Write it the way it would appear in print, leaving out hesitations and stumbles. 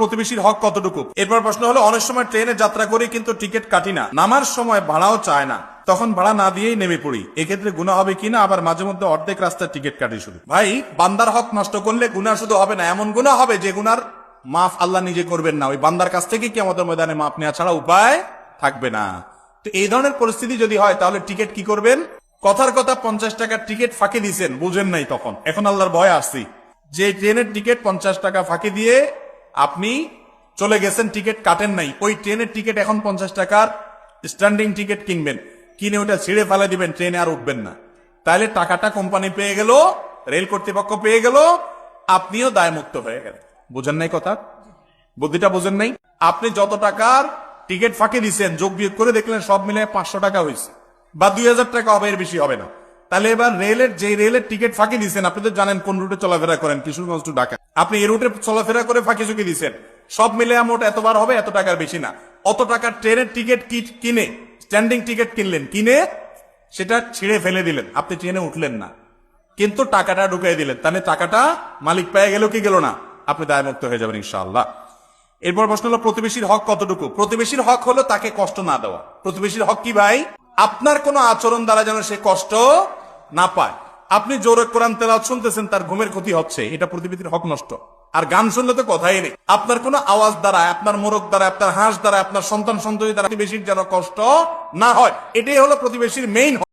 প্রতিবেশীর হক কতটুকু। এরপর প্রশ্ন হলো অনেক সময় ট্রেনে যাত্রা করি কিন্তু টিকিট কাটি না, নামার সময় ভাড়াও চায় না, তখন ভাড়া না দিয়েই নেমে পড়ি, এক্ষেত্রে গুনাহ হবে কিনা? আবার মাঝে মধ্যে অর্ধেক রাস্তার টিকিট কাটি শুধু। ভাই, বান্দার হক নষ্ট করলে গুনাহ শুধু হবে না, এমন গুনাহ হবে যে গুনার মাফ আল্লাহ নিজে করবেন না, ওই বান্দার কাছ থেকে কিয়ামতের ময়দানে মাফ নেওয়া ছাড়া উপায় থাকবে না। তো এই ধরনের পরিস্থিতি যদি হয় তাহলে টিকিট কি করবেন? কথার কথা 50 টাকার টিকিট ফাঁকি দিয়েছেন, বুঝেন নাই তখন, এখন আল্লাহর ভয় আসছি যে ট্রেনের টিকিট 50 টাকা ফাঁকি দিয়ে আপনি চলে গেছেন, টিকিট কাটেন নাই, ওই ট্রেনের টিকিট এখন 50 টাকার স্ট্যান্ডিং টিকিট কিনবেন, কিনে ওটা ছিঁড়ে ফেলে দিবেন, ট্রেনে আর উঠবেন না। তাহলে টাকাটা কোম্পানি পেয়ে গেল, রেল কর্তৃপক্ষ পেয়ে গেল, আপনিও দায়মুক্ত হয়ে গেলেন। বুঝেন নাই কথা? বুদ্ধিটা বুঝেন নাই? আপনি যত টাকার টিকিট ফাঁকি দিচ্ছেন যোগ বিয়োগ করে দেখলেন সব মিলে 500 টাকা হয়েছে বা 2000 টাকা হবে, এর বেশি হবে না। তাহলে এবার রেলের টিকিট ফাঁকি দিচ্ছেন, আপনি তো জানেন কোন রুটে চলাফেরা করেন, কিশোরগঞ্জ টু ঢাকা, আপনি এই রুটে চলাফেরা করে ফাঁকি চুকি দিচ্ছেন, সব মিলে মোট এতবার হবে, এত টাকার বেশি না। অত টাকার ট্রেনের টিকিট কিনে স্ট্যান্ডিং টিকিট কিনলেন, কিনে সেটা ছিঁড়ে ফেলে দিলেন, আপনি ট্রেনে উঠলেন না কিন্তু টাকাটা ঢুকিয়ে দিলেন, তাহলে টাকাটা মালিক পেয়ে গেল কি গেল না? আপনি দায়মুক্ত হয়ে যাবেন ইনশাআল্লাহ। এরপর প্রশ্ন হলো প্রতিবেশীর হক কতটুকু। প্রতিবেশীর হক হলো তাকে কষ্ট না দেওয়া। প্রতিবেশীর হক কি ভাই? আপনার কোনো আচরণ দ্বারা যেন সে কষ্ট না পায়। আপনি জোরে কোরআন তেলাওয়াত শুনতেছেন, তার ঘুমের ক্ষতি হচ্ছে, এটা প্রতিবেশীর হক নষ্ট। আর গান শুনলে তো কথাই নেই। আপনার কোনো আওয়াজ দ্বারা, আপনার মোরগ দ্বারা, আপনার হাঁস দ্বারা, আপনার সন্তান সন্ততি দ্বারা প্রতিবেশীর যেন কষ্ট না হয়, এটাই হলো প্রতিবেশীর মেইন হক।